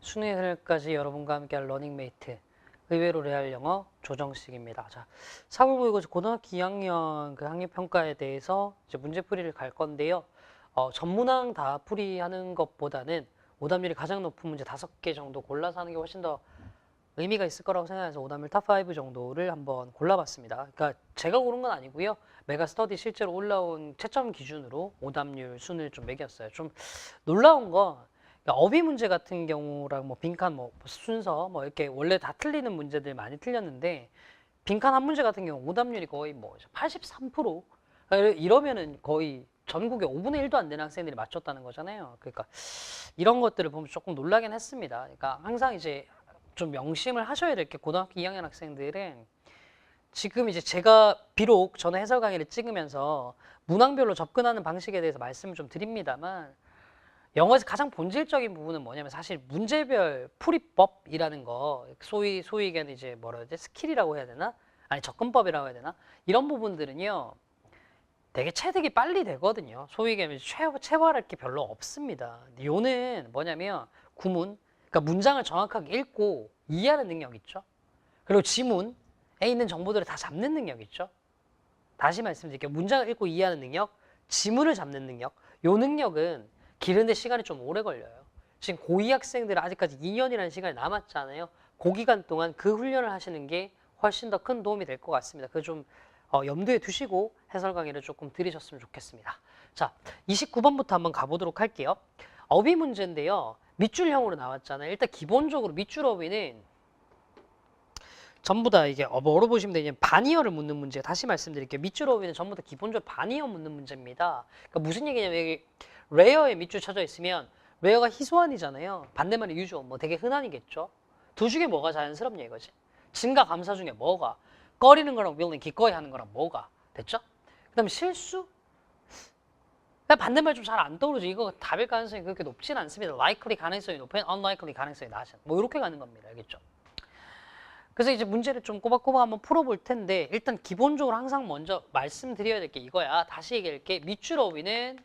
수능일까지 여러분과 함께할 러닝메이트 의외로 레알 영어 조정식입니다. 자, 사물고사 고등학교 2학년 그 학력평가에 대해서 이제 문제풀이를 갈 건데요. 전문항 다 풀이하는 것보다는 오답률이 가장 높은 문제 5개 정도 골라서 하는 게 훨씬 더 의미가 있을 거라고 생각해서 오답률 탑5 정도를 한번 골라봤습니다. 그러니까 제가 고른 건 아니고요. 메가스터디 실제로 올라온 채점 기준으로 오답률 순을 좀 매겼어요. 좀 놀라운 건 그러니까 어휘 문제 같은 경우랑 뭐 빈칸 뭐 순서 뭐 이렇게 원래 다 틀리는 문제들 많이 틀렸는데 빈칸 한 문제 같은 경우 오답률이 거의 뭐 83%? 이러면은 거의 전국에 5분의 1도 안 되는 학생들이 맞췄다는 거잖아요. 그러니까 이런 것들을 보면 조금 놀라긴 했습니다. 그러니까 항상 이제 좀 명심을 하셔야 될 게 고등학교 2학년 학생들은 지금 이제 제가 비록 저는 해설 강의를 찍으면서 문항별로 접근하는 방식에 대해서 말씀을 좀 드립니다만 영어에서 가장 본질적인 부분은 뭐냐면 사실 문제별 풀이법이라는 거 소위 얘기하는 이제 뭐라 해야 되지? 스킬이라고 해야 되나? 아니 접근법이라고 해야 되나? 이런 부분들은요 되게 체득이 빨리 되거든요. 소위 얘기하면 체화할 게 별로 없습니다. 요는 뭐냐면 구문, 그러니까 문장을 정확하게 읽고 이해하는 능력 있죠. 그리고 지문에 있는 정보들을 다 잡는 능력 있죠. 다시 말씀드릴게요. 문장을 읽고 이해하는 능력, 지문을 잡는 능력. 요 능력은 기르는데 시간이 좀 오래 걸려요. 지금 고2 학생들은 아직까지 2년이라는 시간이 남았잖아요. 그 기간 동안 그 훈련을 하시는 게 훨씬 더 큰 도움이 될 것 같습니다. 그거 좀 염두에 두시고 해설 강의를 조금 들으셨으면 좋겠습니다. 자, 29번부터 한번 가보도록 할게요. 어휘 문제인데요. 밑줄형으로 나왔잖아요. 일단 기본적으로 밑줄 어휘는 전부 다 이게 뭐로 보시면 되냐면 반이어를 묻는 문제. 다시 말씀드릴게요. 밑줄 어휘는 전부 다 기본적으로 반이어 묻는 문제입니다. 그러니까 무슨 얘기냐면 여기 레어에 밑줄 쳐져 있으면 레어가 희소한이잖아요. 반대말이 유주어 뭐 되게 흔한이겠죠. 두 중에 뭐가 자연스럽냐 이거지. 증가 감사 중에 뭐가 꺼리는 거랑 willing 기꺼이 하는 거랑 뭐가 됐죠? 그 다음에 실수? 반대말 좀 잘 안 떠오르죠. 이거 답일 가능성이 그렇게 높진 않습니다. likely 가능성이 높은 unlikely 가능성이 낮은 뭐 이렇게 가는 겁니다. 알겠죠? 그래서 이제 문제를 좀 꼬박꼬박 한번 풀어볼 텐데 일단 기본적으로 항상 먼저 말씀드려야 될 게 이거야. 다시 얘기할게. 밑줄 어휘는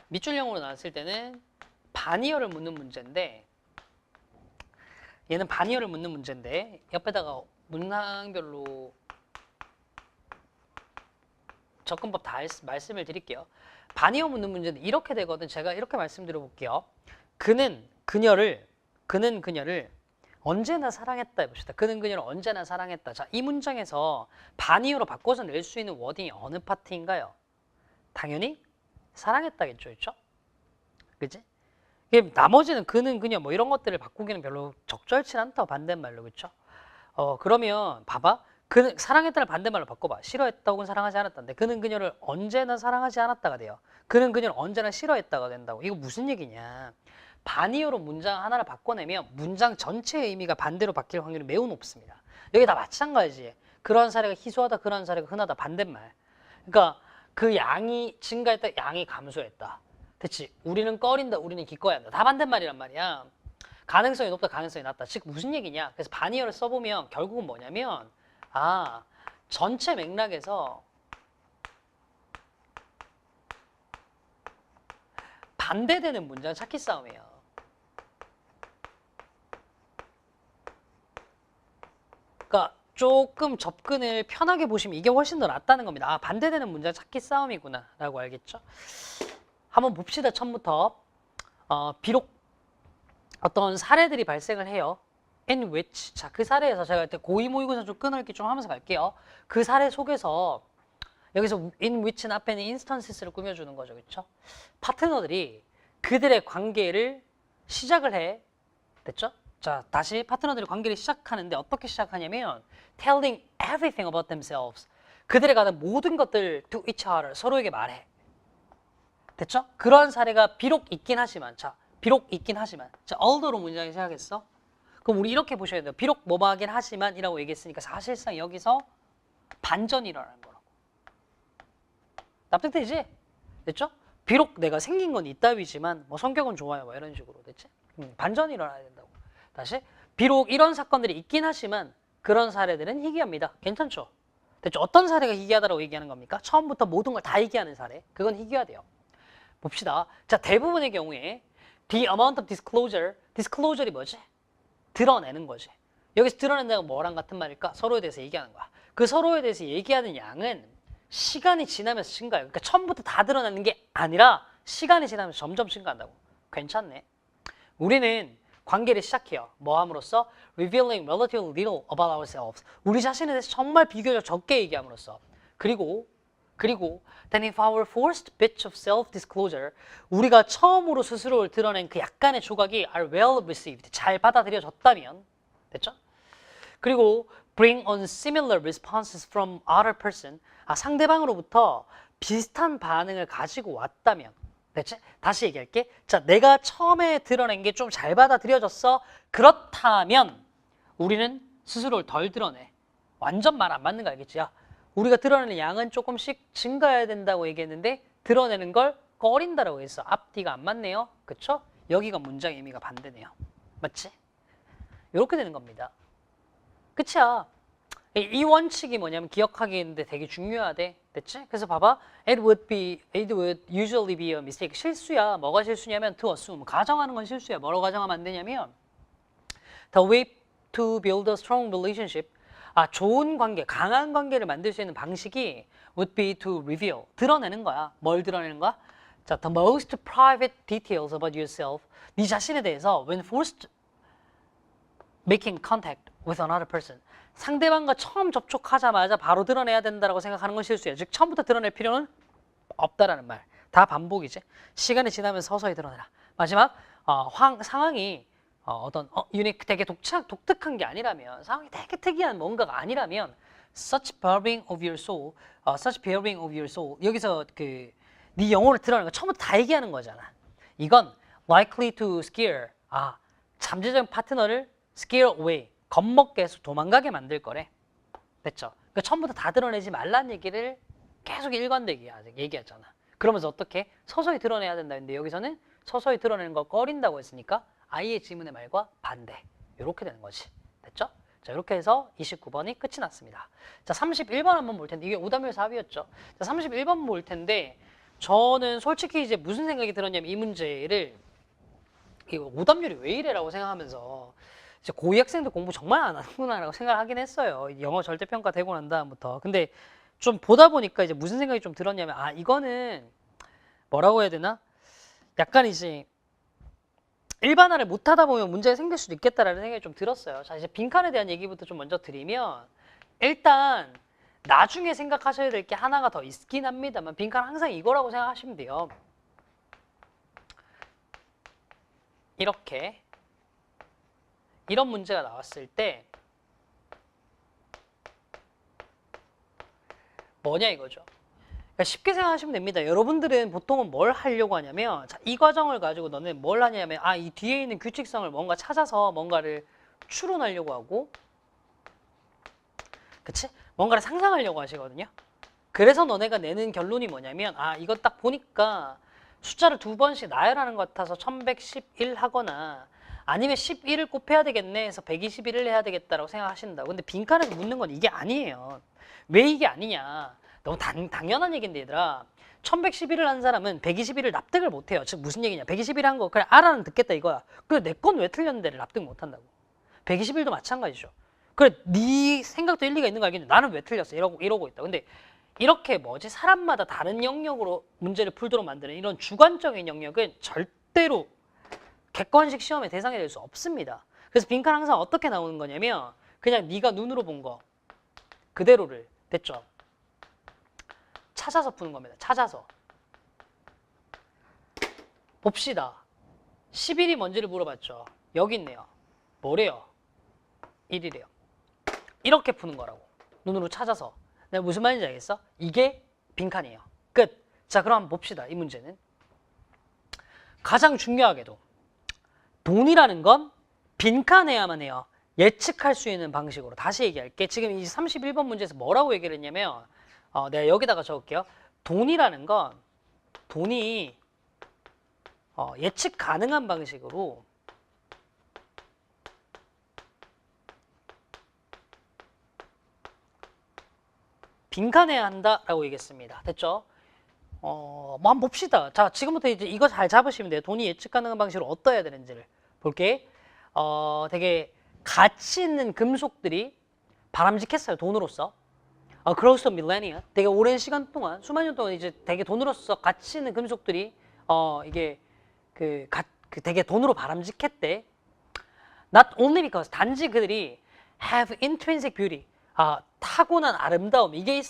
밑줄형으로 나왔을 때는 반이어를 묻는 문제인데 얘는 반이어를 묻는 문제인데 옆에다가 문항별로 접근법 다 말씀을 드릴게요. 반이어 묻는 문제는 이렇게 되거든. 제가 이렇게 말씀드려 볼게요. 그는 그녀를 언제나 사랑했다 해봅시다. 그는 그녀를 언제나 사랑했다. 자, 이 문장에서 반이어로 바꿔서 낼 수 있는 워딩이 어느 파트인가요? 당연히 사랑했다겠죠, 그렇죠? 그지? 나머지는 그는 그녀 뭐 이런 것들을 바꾸기는 별로 적절치 않다 반대말로 그렇죠? 그러면 봐봐. 그는 사랑했다를 반대말로 바꿔봐. 싫어했다 혹은 사랑하지 않았다인데 그는 그녀를 언제나 사랑하지 않았다가 돼요. 그는 그녀를 언제나 싫어했다가 된다고. 이거 무슨 얘기냐? 반이어로 문장 하나를 바꿔내면 문장 전체의 의미가 반대로 바뀔 확률이 매우 높습니다. 여기 다 마찬가지. 그러한 사례가 희소하다, 그러한 사례가 흔하다 반대말. 그러니까 그 양이 증가했다, 양이 감소했다. 됐지? 우리는 꺼린다, 우리는 기꺼이 한다. 다 반대말이란 말이야. 가능성이 높다, 가능성이 낮다. 즉 무슨 얘기냐? 그래서 반이어를 써보면 결국은 뭐냐면 전체 맥락에서 반대되는 문장 찾기 싸움이에요. 그러니까 조금 접근을 편하게 보시면 이게 훨씬 더 낫다는 겁니다. 반대되는 문장 찾기 싸움이구나 라고 알겠죠? 한번 봅시다. 처음부터 비록 어떤 사례들이 발생을 해요. in which 자, 그 사례에서 제가 고2 모의고사 좀 끊을게 좀 하면서 갈게요. 그 사례 속에서 여기서 in which는 앞에는 instances를 꾸며주는 거죠. 그렇죠? 파트너들이 그들의 관계를 시작을 해. 됐죠? 자, 다시 파트너들이 관계를 시작하는데 어떻게 시작하냐면 telling everything about themselves. 그들에 관한 모든 것들 to each other. 서로에게 말해. 됐죠? 그러한 사례가 비록 있긴 하지만 자, although로 문장이 시작했어. 그럼 우리 이렇게 보셔야 돼요. 비록 뭐뭐하긴 하지만 이라고 얘기했으니까 사실상 여기서 반전이 일어나는 거라고. 납득되지? 됐죠? 비록 내가 생긴 건 이따위지만 뭐 성격은 좋아요. 뭐 이런 식으로. 됐지? 반전이 일어나야 된다고. 다시 비록 이런 사건들이 있긴 하지만 그런 사례들은 희귀합니다. 괜찮죠? 됐죠? 어떤 사례가 희귀하다고 얘기하는 겁니까? 처음부터 모든 걸 다 희귀하는 사례. 그건 희귀하대요. 봅시다. 자, 대부분의 경우에 The amount of disclosure. disclosure이 뭐지? 드러내는 거지. 여기서 드러낸다는 뭐랑 같은 말일까? 서로에 대해서 얘기하는 거야. 그 서로에 대해서 얘기하는 양은 시간이 지나면서 증가해요. 그러니까 처음부터 다 드러내는 게 아니라 시간이 지나면서 점점 증가한다고. 괜찮네. 우리는 관계를 시작해요. 뭐 함으로써? Revealing relatively little about ourselves. 우리 자신에 대해서 정말 비교적 적게 얘기함으로써. 그리고 then if our first bit of self-disclosure, 우리가 처음으로 스스로를 드러낸 그 약간의 조각이 are well received, 잘 받아들여졌다면, 됐죠? 그리고 bring on similar responses from other person, 상대방으로부터 비슷한 반응을 가지고 왔다면, 됐지? 다시 얘기할게. 자, 내가 처음에 드러낸 게 좀 잘 받아들여졌어. 그렇다면 우리는 스스로를 덜 드러내. 완전 말 안 맞는 거 알겠지? 야, 우리가 드러내는 양은 조금씩 증가해야 된다고 얘기했는데 드러내는 걸 꺼린다라고 했어. 앞뒤가 안 맞네요. 그쵸? 여기가 문장의 의미가 반대네요. 맞지? 이렇게 되는 겁니다. 끝이야. 이 원칙이 뭐냐면 기억하기인데 되게 중요하대. 됐지? 그래서 봐봐. It would usually be a mistake. 실수야. 뭐가 실수냐면 to assume. 가정하는 건 실수야. 뭐로 가정하면 안 되냐면 the way to build a strong relationship. 좋은 관계, 강한 관계를 만들 수 있는 방식이 would be to reveal. 드러내는 거야. 뭘 드러내는 거야? 자, the most private details about yourself. 네 자신에 대해서 when first making contact with another person. 상대방과 처음 접촉하자마자 바로 드러내야 된다고 생각하는 건 실수예요. 즉 처음부터 드러낼 필요는 없다라는 말. 다 반복이지. 시간이 지나면 서서히 드러내라. 마지막 상황이 어떤 유닉 되게 독특한 게 아니라면 상황이 되게 특이한 뭔가가 아니라면 such bearing of your soul, such bearing of your soul 여기서 그 네 영혼을 드러내는 거 처음부터 다 얘기하는 거잖아. 이건 likely to scare 잠재적 파트너를 scare away 겁먹게 해서 도망가게 만들 거래. 됐죠? 그러니까 처음부터 다 드러내지 말라는 얘기를 계속 일관되게 얘기하잖아. 그러면서 어떻게? 서서히 드러내야 된다. 근데 여기서는 서서히 드러내는 걸 꺼린다고 했으니까 I의 지문의 말과 반대. 이렇게 되는 거지. 됐죠? 자, 이렇게 해서 29번이 끝이 났습니다. 자, 31번 한번 볼 텐데 이게 오답률 4위였죠. 자, 31번 볼 텐데 저는 솔직히 이제 무슨 생각이 들었냐면 이 문제를 이거 오답률이 왜 이래라고 생각하면서 이제 고2 학생들 공부 정말 안 하는구나라고 생각하긴 했어요. 영어 절대평가 되고 난 다음부터. 근데 좀 보다 보니까 이제 무슨 생각이 좀 들었냐면 이거는 뭐라고 해야 되나? 약간 이제 일반화를 못하다 보면 문제가 생길 수도 있겠다라는 생각이 좀 들었어요. 자, 이제 빈칸에 대한 얘기부터 좀 먼저 드리면 일단 나중에 생각하셔야 될 게 하나가 더 있긴 합니다만 빈칸 항상 이거라고 생각하시면 돼요. 이렇게 이런 문제가 나왔을 때 뭐냐 이거죠. 그러니까 쉽게 생각하시면 됩니다. 여러분들은 보통은 뭘 하려고 하냐면 자, 이 과정을 가지고 너는 뭘 하냐면 이 뒤에 있는 규칙성을 뭔가 찾아서 뭔가를 추론하려고 하고 그치? 뭔가를 상상하려고 하시거든요. 그래서 너네가 내는 결론이 뭐냐면 이거 딱 보니까 숫자를 2번씩 나열하는 것 같아서 1111 하거나 아니면 11을 곱해야 되겠네 해서 121을 해야 되겠다라고 생각하신다고. 근데 빈칸에서 묻는 건 이게 아니에요. 왜 이게 아니냐. 너무 당연한 얘기인데 얘들아. 1111을 한 사람은 121을 납득을 못해요. 즉 무슨 얘기냐. 121 한 거 그래 알아는 듣겠다 이거야. 그래 내 건 왜 틀렸는데를 납득 못한다고. 121도 마찬가지죠. 그래 네 생각도 일리가 있는 거 알겠는데 나는 왜 틀렸어 이러고 있다. 근데 이렇게 사람마다 다른 영역으로 문제를 풀도록 만드는 이런 주관적인 영역은 절대로 객관식 시험의 대상이 될 수 없습니다. 그래서 빈칸 항상 어떻게 나오는 거냐면 그냥 네가 눈으로 본 거 그대로를 됐죠? 찾아서 푸는 겁니다. 찾아서. 봅시다. 11이 뭔지를 물어봤죠. 여기 있네요. 뭐래요? 1이래요. 이렇게 푸는 거라고. 눈으로 찾아서. 내가 무슨 말인지 알겠어? 이게 빈칸이에요. 끝. 자, 그럼 한번 봅시다. 이 문제는. 가장 중요하게도 돈이라는 건 빈칸에야만 해요. 예측할 수 있는 방식으로. 다시 얘기할게. 지금 이 31번 문제에서 뭐라고 얘기를 했냐면 내가 여기다가 적을게요. 돈이라는 건 돈이 예측 가능한 방식으로 빈칸해야 한다라고 얘기했습니다. 됐죠? 뭐 한번 봅시다. 자, 지금부터 이제 이거 잘 잡으시면 돼요. 돈이 예측 가능한 방식으로 어떠해야 되는지를 볼게. 되게 가치 있는 금속들이 바람직했어요. 돈으로서. Across the millennia. 되게 오랜 시간 동안, 수만 년 동안 이제 되게 돈으로서 가치 있는 금속들이, 이게 되게 돈으로 바람직했대. Not only because 단지 그들이 have intrinsic beauty. 타고난 아름다움. 이게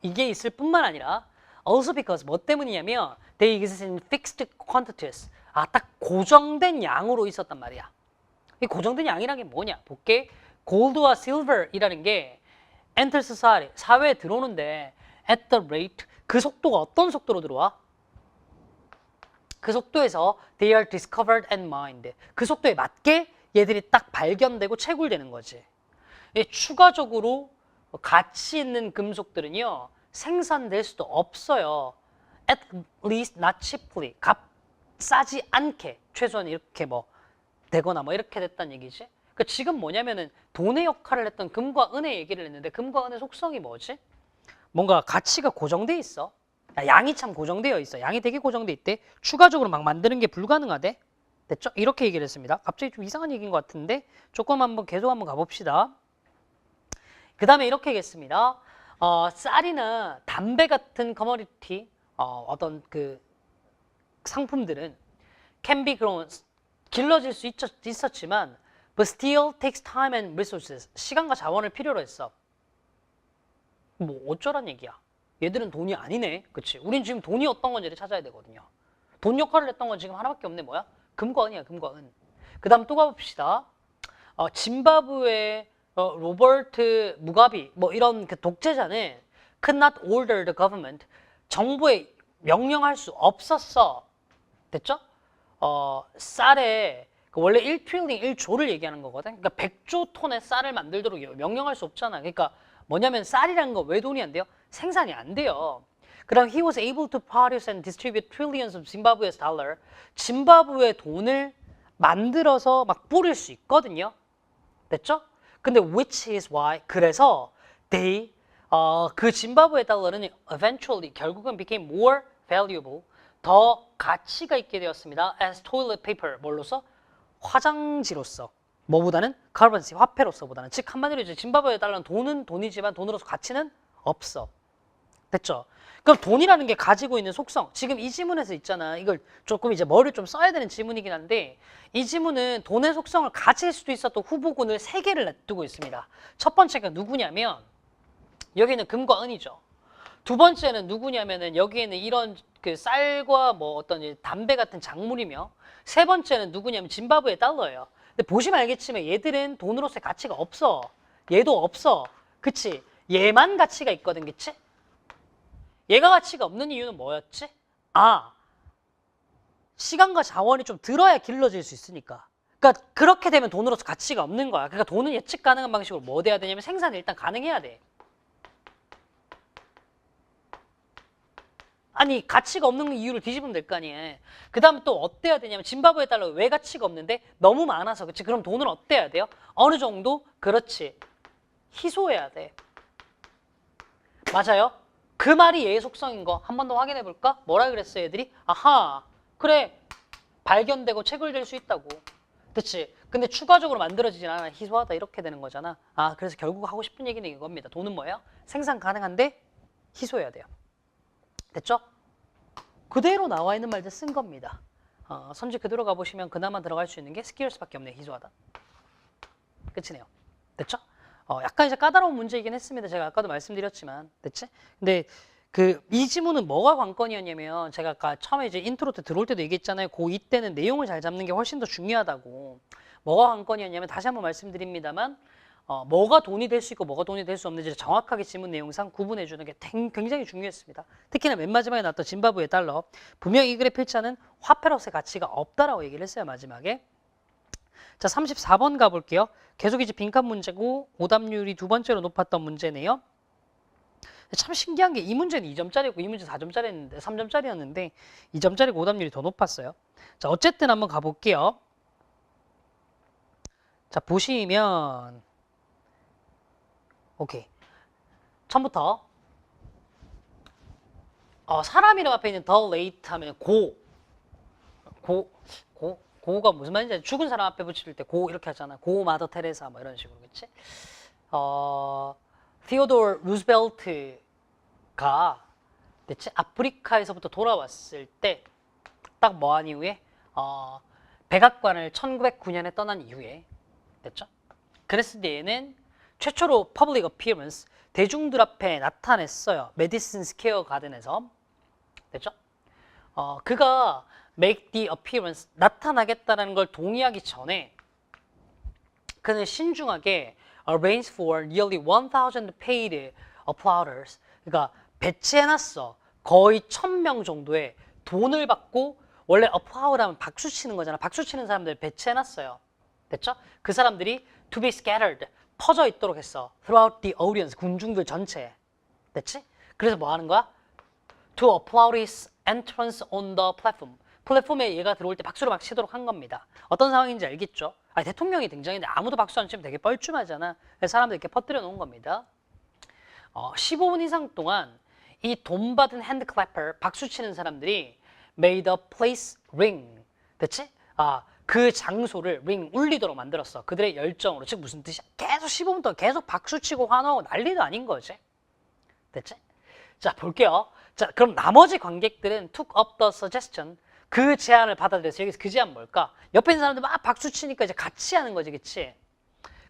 있을 뿐만 아니라 also because 뭐 때문이냐면 they exist in fixed quantities. 딱 고정된 양으로 있었단 말이야. 이 고정된 양이라는 게 뭐냐? 볼게. 골드와 실버이라는 게 enter society, 사회에 들어오는데 at the rate, 그 속도가 어떤 속도로 들어와? 그 속도에서 they are discovered and mined. 그 속도에 맞게 얘들이 딱 발견되고 채굴되는 거지. 추가적으로 가치 있는 금속들은요, 생산될 수도 없어요. At least not cheaply. 싸지 않게. 최소한 이렇게 뭐 되거나 뭐 이렇게 됐다는 얘기지. 그러니까 지금 뭐냐면은 돈의 역할을 했던 금과 은의 얘기를 했는데 금과 은의 속성이 뭐지? 뭔가 가치가 고정돼 있어. 양이 참 고정되어 있어. 양이 되게 고정돼 있대. 추가적으로 막 만드는 게 불가능하대. 됐죠? 이렇게 얘기를 했습니다. 갑자기 좀 이상한 얘기인 것 같은데 조금 계속 한번 가봅시다. 그 다음에 이렇게 얘기했습니다. 쌀이나 담배 같은 커머디티, 어떤 그 상품들은 can be grown, 길러질 수 있었지만 but still takes time and resources. 시간과 자원을 필요로 했어. 뭐 어쩌란 얘기야. 얘들은 돈이 아니네. 그치? 우린 지금 돈이 어떤 건지를 찾아야 되거든요. 돈 역할을 했던 건 지금 하나밖에 없네. 뭐야? 금과 은이야. 금과 은. 그 다음 또 가봅시다. 짐바브웨 로버트 무가비 뭐 이런 그 독재자는 could not order the government. 정부에 명령할 수 없었어. 됐죠? 쌀에 원래 1트릴리언 1조를 얘기하는 거거든. 그러니까 100조 톤의 쌀을 만들도록 명령할 수 없잖아. 그러니까 뭐냐면 쌀이라는 거 왜 돈이 안 돼요? 생산이 안 돼요. 그다음 he was able to produce and distribute trillions of Zimbabwe's dollar. 짐바브웨 돈을 만들어서 막 뿌릴 수 있거든요. 됐죠? 근데 which is why 그래서 they 그 짐바브웨 달러는 eventually 결국은 became more valuable. 더 가치가 있게 되었습니다. as toilet paper. 뭘로써? 화장지로서. 뭐보다는 currency, 화폐로서보다는. 즉 한마디로 이제 짐바브웨 달러는 돈은 돈이지만 돈으로서 가치는 없어. 됐죠? 그럼 돈이라는 게 가지고 있는 속성. 지금 이 지문에서 있잖아. 이걸 조금 이제 머리를 좀 써야 되는 지문이긴 한데 이 지문은 돈의 속성을 가질 수도 있었던 후보군을 3개를 놔두고 있습니다. 첫 번째가 누구냐면 여기는 금과 은이죠. 두 번째는 누구냐면은 여기에는 이런 그 쌀과 뭐 어떤 담배 같은 작물이며 세 번째는 누구냐면 짐바브웨 달러예요. 근데 보시면 알겠지만 얘들은 돈으로서의 가치가 없어. 얘도 없어. 그치? 얘만 가치가 있거든. 그치? 얘가 가치가 없는 이유는 뭐였지? 시간과 자원이 좀 들어야 길러질 수 있으니까. 그러니까 그렇게 되면 돈으로서 가치가 없는 거야. 그러니까 돈은 예측 가능한 방식으로 뭐 돼야 되냐면 생산이 일단 가능해야 돼. 아니 가치가 없는 이유를 뒤집으면 될 거 아니에요. 그 다음 또 어때야 되냐면 짐바브웨 달러 왜 가치가 없는데? 너무 많아서. 그치? 그럼 돈은 어때야 돼요? 어느 정도? 그렇지. 희소해야 돼. 맞아요? 그 말이 얘의 속성인 거 한 번 더 확인해 볼까? 뭐라 그랬어 얘들이? 아하 그래 발견되고 채굴될 수 있다고. 그치? 근데 추가적으로 만들어지진 않아. 희소하다 이렇게 되는 거잖아. 그래서 결국 하고 싶은 얘기는 이겁니다. 돈은 뭐예요? 생산 가능한데 희소해야 돼요. 됐죠? 그대로 나와 있는 말들 쓴 겁니다. 선지 그대로 가보시면 그나마 들어갈 수 있는 게 스킬스밖에 없네. 희소하다. 끝이네요. 됐죠? 약간 이제 까다로운 문제이긴 했습니다. 제가 아까도 말씀드렸지만. 됐지? 근데 이 지문은 뭐가 관건이었냐면 제가 아까 처음에 이제 인트로 때 들어올 때도 얘기했잖아요. 고2 때는 내용을 잘 잡는 게 훨씬 더 중요하다고. 뭐가 관건이었냐면 다시 한번 말씀드립니다만 뭐가 돈이 될 수 있고 뭐가 돈이 될 수 없는지 정확하게 지문 내용상 구분해 주는 게 굉장히 중요했습니다. 특히나 맨 마지막에 나왔던 짐바브웨 달러. 분명히 이 글의 필자는 화폐로서의 가치가 없다라고 얘기를 했어요. 마지막에. 자, 34번 가볼게요. 계속 이제 빈칸 문제고 오답률이 두 번째로 높았던 문제네요. 참 신기한 게 이 문제는 2점짜리였고 이 문제 4점짜리였는데 3점짜리였는데 2점짜리고 오답률이 더 높았어요. 자, 어쨌든 한번 가볼게요. 자, 보시면 오케이. 처음부터 사람 이름 앞에 있는 the late 하면 고가 무슨 말인지 죽은 사람 앞에 붙일 때 고 이렇게 하잖아. 고 마더 테레사 뭐 이런 식으로 그치? 티오도르 루즈벨트가 됐지? 아프리카에서부터 돌아왔을 때 딱 뭐 한 이후에 백악관을 1909년에 떠난 이후에 됐죠? 그랬을 때에는 최초로 public appearance 대중들 앞에 나타냈어요. 메디슨 스퀘어 가든에서 됐죠? 그가 make the appearance 나타나겠다는 걸 동의하기 전에 그는 신중하게 arrange for nearly 1,000 paid applauders 그러니까 배치해놨어. 거의 1,000명 정도의 돈을 받고 원래 applaud 하면 박수 치는 거잖아. 박수 치는 사람들 배치해놨어요. 됐죠? 그 사람들이 to be scattered 퍼져 있도록 했어. throughout the audience 군중들 전체에. 됐지? 그래서 뭐 하는 거야? to applaud his entrance on the platform. 플랫폼에 얘가 들어올 때 박수를 막 치도록 한 겁니다. 어떤 상황인지 알겠죠? 대통령이 등장했는데 아무도 박수 안 치면 되게 뻘쭘하잖아. 그래서 사람들 이렇게 퍼뜨려 놓은 겁니다. 15분 이상 동안 이 돈 받은 핸드클래퍼 박수 치는 사람들이 made the place ring. 됐지? 그 장소를 ring 울리도록 만들었어. 그들의 열정으로. 즉 무슨 뜻이야? 계속 15분 동안 계속 박수 치고 환호하고 난리도 아닌 거지. 됐지? 자, 볼게요. 자, 그럼 나머지 관객들은 took up the suggestion. 그 제안을 받아들여서 여기서 그 제안 뭘까? 옆에 있는 사람들 막 박수 치니까 이제 같이 하는 거지, 그치?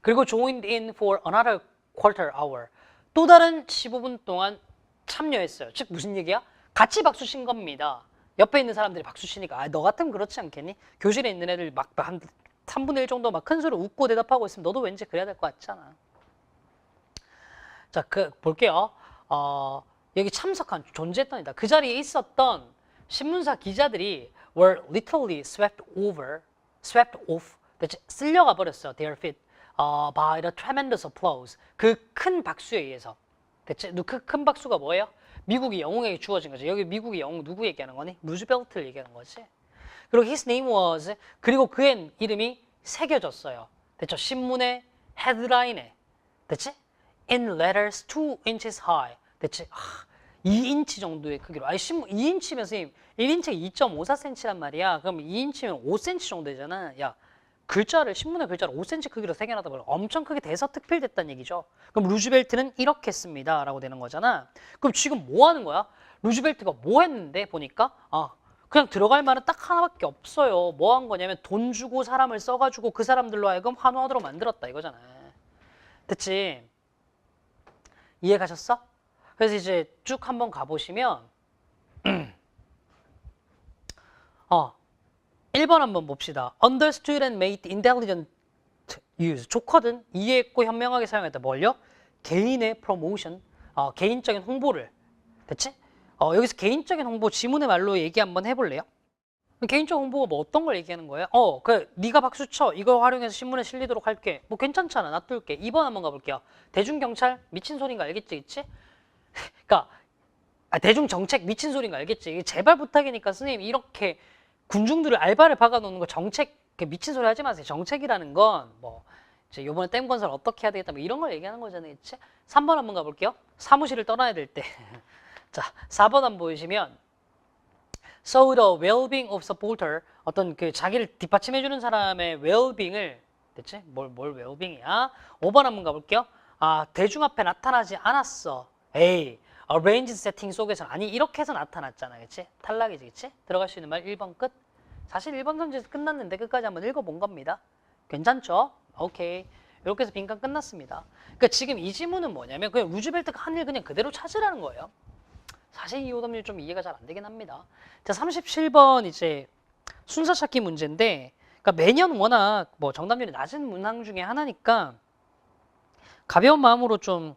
그리고 joined in for another quarter hour. 또 다른 15분 동안 참여했어요. 즉 무슨 얘기야? 같이 박수 친 겁니다. 옆에 있는 사람들이 박수 치니까 너 같으면 그렇지 않겠니? 교실에 있는 애들 막 한 3분의 1 정도 막 큰 소리로 웃고 대답하고 있으면 너도 왠지 그래야 될 것 같잖아. 자, 볼게요. 여기 참석한 존재했던이다. 그 자리에 있었던 신문사 기자들이 were literally swept off, 쓸려가 버렸어. Their feet by the tremendous applause. 그 큰 박수에 의해서. 됐지? 그 큰 박수가 뭐예요? 미국이 영웅에게 주어진 거지. 여기 미국의 영웅 누구 얘기하는 거니? 루즈벨트를 얘기하는 거지. 그리고 his name was 그리고 그의 이름이 새겨졌어요. 됐죠? 신문의 헤드라인에. 됐지? In letters 2 inches high. 됐지? 2인치 정도의 크기로. 신문 2인치면 선생님 1인치가 2.54cm란 말이야. 그럼 2인치면 5cm 정도 되잖아. 야, 신문의 글자를 5cm 크기로 새겨놨다 보면 엄청 크게 대서특필됐다는 얘기죠. 그럼 루즈벨트는 이렇게 했습니다. 라고 되는 거잖아. 그럼 지금 뭐 하는 거야? 루즈벨트가 뭐 했는데 보니까 그냥 들어갈 말은 딱 하나밖에 없어요. 뭐 한 거냐면 돈 주고 사람을 써가지고 그 사람들로 하여금 환호하도록 만들었다 이거잖아. 됐지? 이해 가셨어? 그래서 이제 쭉 한번 가보시면 1번 한번 봅시다. Understood and made intelligent use. 좋거든. 이해했고 현명하게 사용했다. 뭘요? 개인의 promotion. 개인적인 홍보를. 됐지? 여기서 개인적인 홍보 지문의 말로 얘기 한번 해볼래요? 개인적 홍보가 뭐 어떤 걸 얘기하는 거예요? 네가 박수 쳐. 이걸 활용해서 신문에 실리도록 할게. 뭐 괜찮잖아. 놔둘게. 2번 한번 가볼게요. 대중경찰 미친 소린가 알겠지? 있지? 그러니까 대중정책 미친 소린가 알겠지? 제발 부탁이니까 선생님 이렇게 군중들을 알바를 박아놓는 거 정책 미친 소리 하지 마세요. 정책이라는 건 뭐 이제 요번에 댐 건설 어떻게 해야 되겠다 뭐 이런 걸 얘기하는 거잖아요. 그치? 3번 한번 가볼게요. 사무실을 떠나야 될 때. 자, 4번 한번 보시면 So the well-being of supporter 어떤 그 자기를 뒷받침해주는 사람의 well-being을 됐지? 뭘 well-being이야? 5번 한번 가볼게요. 대중 앞에 나타나지 않았어. arranged setting 속에서는 아니 이렇게 해서 나타났잖아. 그치? 탈락이지. 그치? 들어갈 수 있는 말 1번 끝. 사실 1번 선지에서 끝났는데 끝까지 한번 읽어본 겁니다. 괜찮죠? 오케이. 이렇게 해서 빈칸 끝났습니다. 그러니까 지금 이 지문은 뭐냐면 그냥 루즈벨트가 한 일 그냥 그대로 찾으라는 거예요. 사실 이 오답률 좀 이해가 잘 안 되긴 합니다. 자, 37번 이제 순서 찾기 문제인데 그러니까 매년 워낙 뭐 정답률이 낮은 문항 중에 하나니까 가벼운 마음으로 좀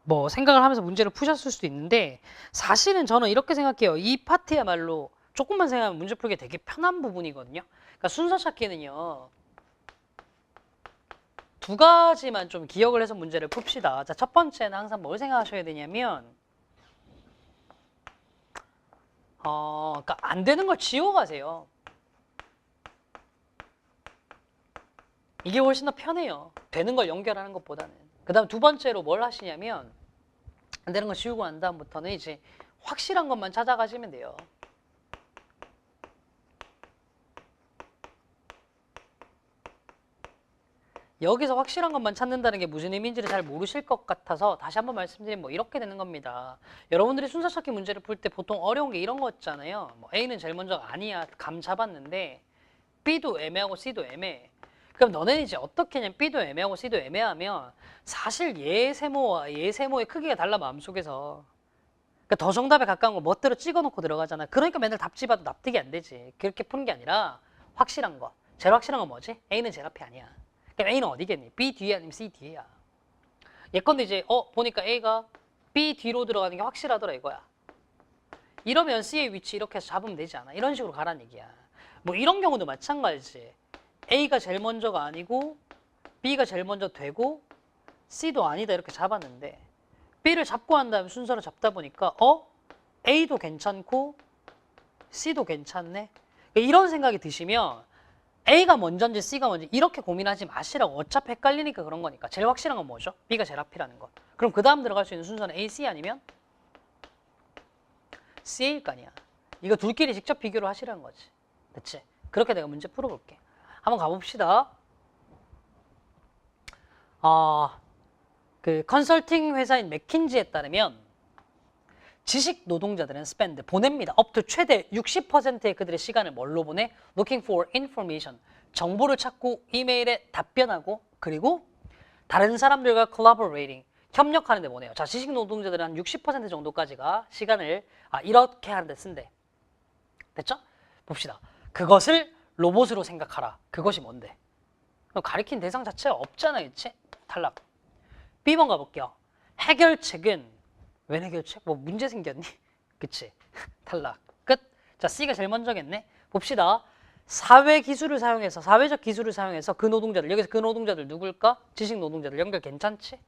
뭐 생각을 하면서 문제를 푸셨을 수도 있는데 사실은 저는 이렇게 생각해요. 이 파트야말로 조금만 생각하면 문제 풀기 되게 편한 부분이거든요. 그러니까 순서 찾기는요. 두 가지만 좀 기억을 해서 문제를 풉시다. 자, 첫 번째는 항상 뭘 생각하셔야 되냐면 그러니까 안 되는 걸 지워가세요. 이게 훨씬 더 편해요. 되는 걸 연결하는 것보다는. 그 다음 두 번째로 뭘 하시냐면 안 되는 거 지우고 난 다음부터는 이제 확실한 것만 찾아가시면 돼요. 여기서 확실한 것만 찾는다는 게 무슨 의미인지를 잘 모르실 것 같아서 다시 한번 말씀드리면 뭐 이렇게 되는 겁니다. 여러분들이 순서 찾기 문제를 풀 때 보통 어려운 게 이런 거였잖아요. 뭐 A는 제일 먼저 아니야 감 잡았는데 B도 애매하고 C도 애매해. 그럼 너네는 이제 어떻게 하냐면 B도 애매하고 C도 애매하면 사실 얘 세모와 얘 세모의 크기가 달라 마음속에서. 그러니까 더 정답에 가까운 거 멋대로 찍어놓고 들어가잖아. 그러니까 맨날 답 집어도 납득이 안 되지. 그렇게 푸는 게 아니라 확실한 거. 제일 확실한 건 뭐지? A는 제일 앞이 아니야. 그럼 A는 어디겠니? B 뒤에 아니면 C 뒤에야. 예컨대 이제 보니까 A가 B 뒤로 들어가는 게 확실하더라 이거야. 이러면 C의 위치 이렇게 해서 잡으면 되지 않아? 이런 식으로 가라는 얘기야. 뭐 이런 경우도 마찬가지지. A가 제일 먼저가 아니고 B가 제일 먼저 되고 C도 아니다 이렇게 잡았는데 B를 잡고 한 다음에 순서를 잡다 보니까 A도 괜찮고 C도 괜찮네. 이런 생각이 드시면 A가 먼저인지 C가 먼저 이렇게 고민하지 마시라고. 어차피 헷갈리니까 그런 거니까. 제일 확실한 건 뭐죠? B가 제일 앞이라는 거. 그럼 그 다음 들어갈 수 있는 순서는 A, C 아니면 C일 거 아니야. 이거 둘끼리 직접 비교를 하시라는 거지. 그치? 그렇게 내가 문제 풀어볼게. 한번 가봅시다. 그 컨설팅 회사인 맥킨지에 따르면 지식 노동자들은 spend, 보냅니다. up to 최대 60%의 그들의 시간을 뭘로 보내? looking for information, 정보를 찾고 이메일에 답변하고 그리고 다른 사람들과 collaborating, 협력하는 데 보내요. 자, 지식 노동자들은 한 60% 정도까지가 시간을 이렇게 하는 데 쓴대. 됐죠? 봅시다. 그것을 로봇으로 생각하라. 그것이 뭔데? 가리킨 대상 자체가 없잖아, 그치? 탈락. B번 가볼게요. 해결책은 웬 해결책? 뭐 문제 생겼니? 그치? 탈락. 끝. 자, C가 제일 먼저겠네. 봅시다. 사회적 기술을 사용해서 그 노동자들, 여기서 그 노동자들 누굴까? 지식 노동자들 연결 괜찮지?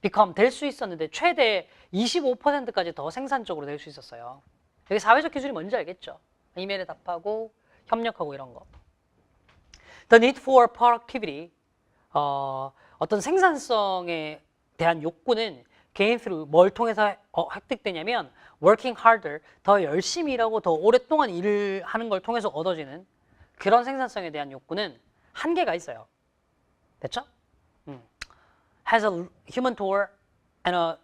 become 될 수 있었는데 최대 25%까지 더 생산적으로 될 수 있었어요. 여기 사회적 기술이 뭔지 알겠죠? 이메일에 답하고 협력하고 이런 거. The need for productivity, 어떤 생산성에 대한 욕구는 gain through 뭘 통해서 획득되냐면 working harder, 더 열심히 일하고 더 오랫동안 일을 하는 걸 통해서 얻어지는 그런 생산성에 대한 욕구는 한계가 있어요. 됐죠? has a human toll and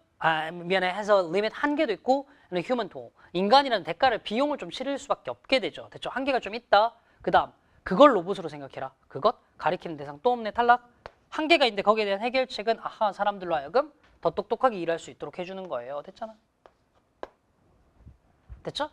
has a limit, 한계도 있고 and a human toll, 인간이라는 대가를 비용을 좀 치를 수밖에 없게 되죠. 됐죠? 한계가 좀 있다. 그 다음 그걸 로봇으로 생각해라. 그것 가리키는 대상 또 없네. 탈락. 한계가 있는데 거기에 대한 해결책은 사람들로 하여금 더 똑똑하게 일할 수 있도록 해주는 거예요. 됐잖아. 됐죠?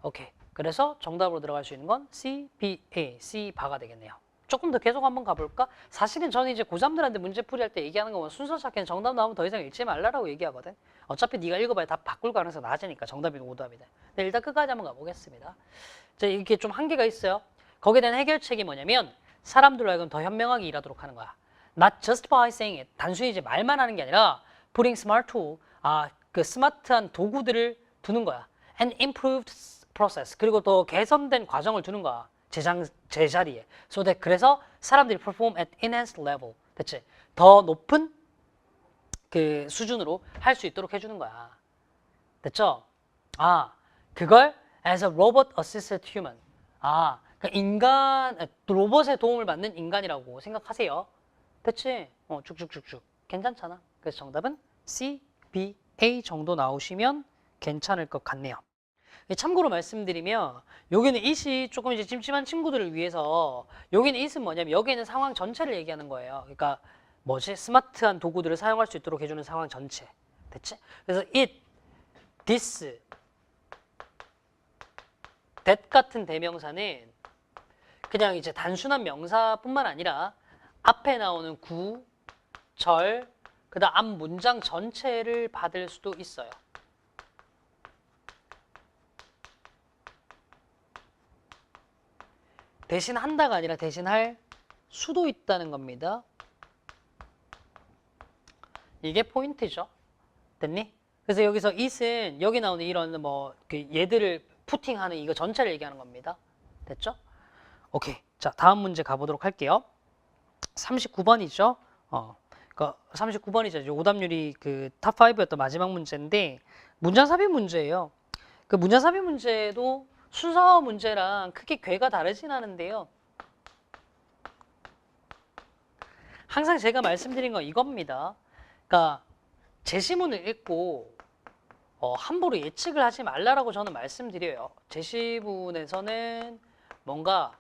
오케이. 그래서 정답으로 들어갈 수 있는 건 C, B, A, C, 바가 되겠네요. 조금 더 계속 한번 가볼까? 사실은 저는 이제 고3들한테 문제풀이 할 때 얘기하는 거 보면 순서 찾기는 정답 나오면 더 이상 읽지 말라라고 얘기하거든. 어차피 네가 읽어봐야 답 바꿀 가능성이 낮으니까 정답이든 오답이든. 근데 일단 끝까지 한번 가보겠습니다. 자, 이게 좀 한계가 있어요. 거기에 대한 해결책이 뭐냐면 사람들로 하여금 더 현명하게 일하도록 하는 거야. Not just by saying it. 단순히 이제 말만 하는 게 아니라 putting smart tool, 그 스마트한 도구들을 두는 거야. And improved process. 그리고 또 개선된 과정을 두는 거야. 제자리에. So that 그래서 사람들이 perform at enhanced level. 됐지? 더 높은 그 수준으로 할 수 있도록 해주는 거야. 됐죠? 그걸 as a robot assisted human. 그러니까 로봇의 도움을 받는 인간이라고 생각하세요. 됐지? 쭉쭉쭉쭉. 괜찮잖아. 그래서 정답은 C, B, A 정도 나오시면 괜찮을 것 같네요. 참고로 말씀드리면 여기는 it이 조금 이제 찜찜한 친구들을 위해서 여기는 it은 뭐냐면 여기는 상황 전체를 얘기하는 거예요. 그러니까 스마트한 도구들을 사용할 수 있도록 해주는 상황 전체. 됐지? 그래서 it, this, that 같은 대명사는 그냥 이제 단순한 명사뿐만 아니라 앞에 나오는 구, 절, 그다음 앞 문장 전체를 받을 수도 있어요. 대신한다가 아니라 대신할 수도 있다는 겁니다. 이게 포인트죠. 됐니? 그래서 여기서 it은 여기 나오는 이런 얘들을 푸팅하는 이거 전체를 얘기하는 겁니다. 됐죠? 오케이. 자, 다음 문제 가보도록 할게요. 39번이죠. 그러니까 39번이죠. 오답률이 그 탑5였던 마지막 문제인데 문장 삽입 문제예요. 그 문자삽입 문제도 순서 문제랑 크게 궤가 다르진 않은데요. 항상 제가 말씀드린 건 이겁니다. 그러니까 제시문을 읽고 함부로 예측을 하지 말라라고 저는 말씀드려요. 제시문에서는 뭔가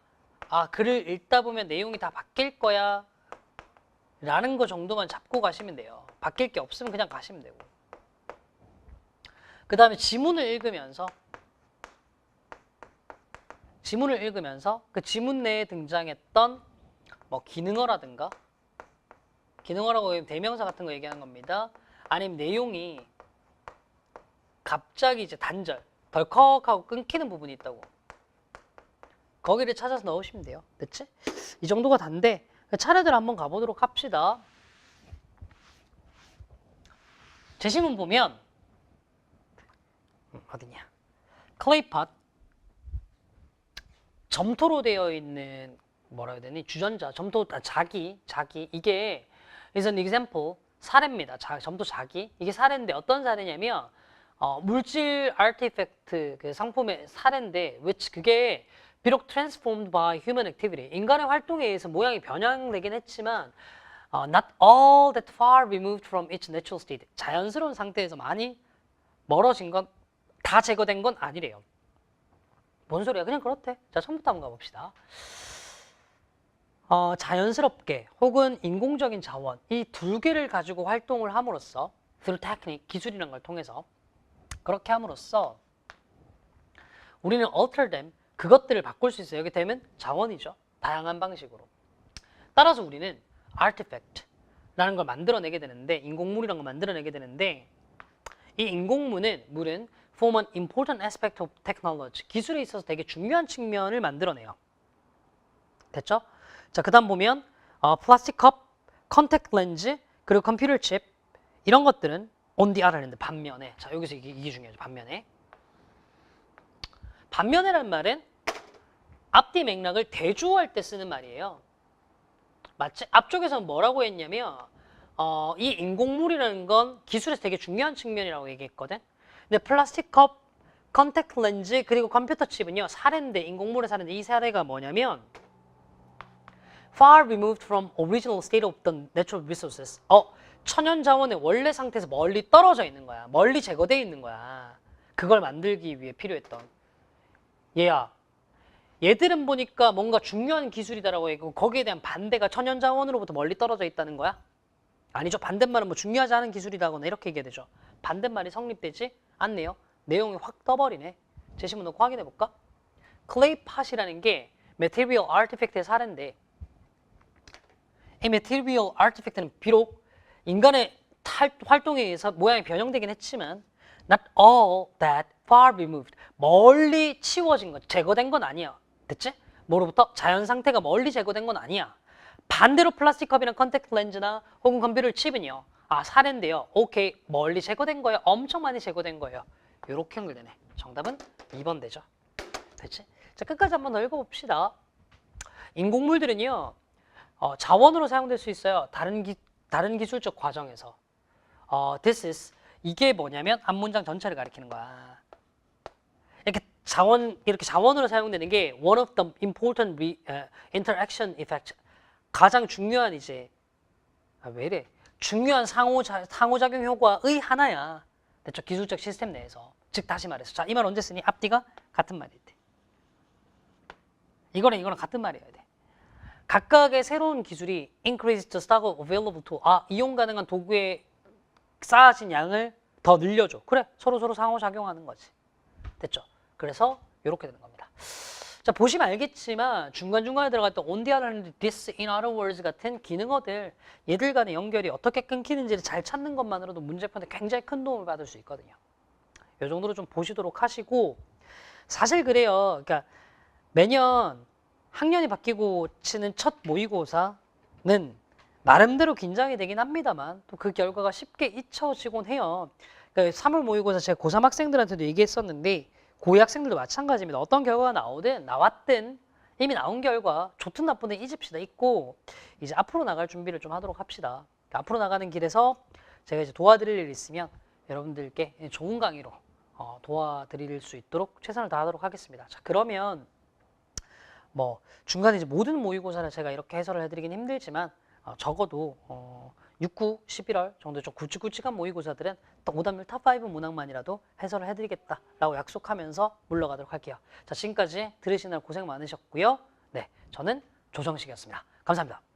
글을 읽다 보면 내용이 다 바뀔 거야 라는 거 정도만 잡고 가시면 돼요. 바뀔 게 없으면 그냥 가시면 되고. 그 다음에 지문을 읽으면서 그 지문 내에 등장했던 뭐 기능어라든가, 기능어라고 하면 대명사 같은 거 얘기하는 겁니다. 아니면 내용이 갑자기 이제 단절, 덜컥하고 끊기는 부분이 있다고. 거기를 찾아서 넣으시면 돼요. 됐지? 이 정도가 단데 차례대로 한번 가보도록 합시다. 제시문 보면 어디냐? 클레이팟 점토로 되어 있는 뭐라 해야 되니? 주전자, 점토, 자기 이게 is an example, 사례입니다. 점토 자기. 이게 사례인데 어떤 사례냐면 물질 아티팩트 그 상품의 사례인데 which 그게 비록 transformed by human activity, 인간의 활동에 의해서 모양이 변형되긴 했지만 not all that far removed from its natural state, 자연스러운 상태에서 많이 멀어진 건 다 제거된 건 아니래요. 뭔 소리야? 그냥 그렇대. 자, 처음부터 한번 가봅시다. 자연스럽게 혹은 인공적인 자원, 이 두 개를 가지고 활동을 함으로써 through technique, 기술이라는 걸 통해서 그렇게 함으로써 우리는 alter them, 그것들을 바꿀 수 있어요. 여기 되면 자원이죠. 다양한 방식으로. 따라서 우리는 artifact라는 걸 만들어내게 되는데, 인공물이라는 걸 만들어내게 되는데, 이 인공물은 form an important aspect of technology, 기술에 있어서 되게 중요한 측면을 만들어내요. 됐죠? 자, 그 다음 보면 플라스틱 컵, 컨택트 렌즈, 그리고 컴퓨터 칩, 이런 것들은 on the other hand, 반면에. 자, 여기서 이게 중요하죠. 반면에라는 말은 앞뒤 맥락을 대조할 때 쓰는 말이에요. 맞지? 앞쪽에서는 뭐라고 했냐면 이 인공물이라는 건 기술에서 되게 중요한 측면이라고 얘기했거든. 근데 플라스틱 컵, 컨택트 렌즈, 그리고 컴퓨터 칩은요, 사례인데, 인공물의 사례인데, 이 사례가 뭐냐면 far removed from original state of the natural resources, 천연 자원의 원래 상태에서 멀리 떨어져 있는 거야. 멀리 제거되어 있는 거야. 그걸 만들기 위해 필요했던. 얘들은 보니까 뭔가 중요한 기술이다라고 했고, 거기에 대한 반대가 천연 자원으로부터 멀리 떨어져 있다는 거야? 아니죠. 반대말은 뭐 중요하지 않은 기술이다거나 이렇게 얘기해야 되죠. 반대말이 성립되지 않네요. 내용이 확 떠버리네. 제시문 놓고 확인해 볼까? 클레이팟이라는 게 material artifact의 사례인데, 이 material artifact는 비록 인간의 활동에 의해서 모양이 변형되긴 했지만 not all that far removed, 멀리 치워진 것, 제거된 건 아니야. 됐지? 뭐로부터? 자연 상태가 멀리 제거된 건 아니야. 반대로 플라스틱 컵이나 컨택트 렌즈나 혹은 컴퓨터 칩은요, 사례인데요. 오케이, 멀리 제거된 거예요. 엄청 많이 제거된 거예요. 이렇게 연결되네. 정답은 2번 되죠. 됐지? 자, 끝까지 한번 더 읽어봅시다. 인공물들은요, 자원으로 사용될 수 있어요. 다른 기술적 과정에서. This is, 이게 뭐냐면 앞 문장 전체를 가리키는 거야. 이렇게 자원으로 사용되는 게 one of the important interaction effect, 가장 중요한 이제 왜 이래? 중요한 상호작용 효과의 하나야. 됐죠? 기술적 시스템 내에서. 즉 다시 말해서, 자, 이 말 언제 쓰니? 앞뒤가 같은 말일 때. 이거랑 같은 말이어야 돼. 각각의 새로운 기술이 increase the stock available to, 이용 가능한 도구에 쌓아진 양을 더 늘려줘. 그래, 서로 상호작용하는 거지. 됐죠? 그래서 이렇게 되는 겁니다. 자, 보시면 알겠지만 중간중간에 들어갔던 on the other hand, this, in other words 같은 기능어들, 얘들 간의 연결이 어떻게 끊기는지를 잘 찾는 것만으로도 문제풀이에 굉장히 큰 도움을 받을 수 있거든요. 이 정도로 좀 보시도록 하시고, 사실 그래요. 그러니까 매년 학년이 바뀌고 치는 첫 모의고사는 나름대로 긴장이 되긴 합니다만 또 그 결과가 쉽게 잊혀지곤 해요. 그러니까 3월 모의고사 제가 고3 학생들한테도 얘기했었는데 고2 학생들도 마찬가지입니다. 어떤 결과가 나왔든 이미 나온 결과 좋든 나쁘든 잊읍시다. 잊고 이제 앞으로 나갈 준비를 좀 하도록 합시다. 앞으로 나가는 길에서 제가 이제 도와드릴 일 있으면 여러분들께 좋은 강의로 도와드릴 수 있도록 최선을 다하도록 하겠습니다. 자, 그러면 뭐 중간에 이제 모든 모의고사를 제가 이렇게 해설을 해드리긴 힘들지만 적어도 6, 9, 11월 정도 좀 굵직굵직한 모의고사들은 또 오답률 탑5 문항만이라도 해설을 해드리겠다라고 약속하면서 물러가도록 할게요. 자, 지금까지 들으시느라 고생 많으셨고요. 네, 저는 조정식이었습니다. 감사합니다.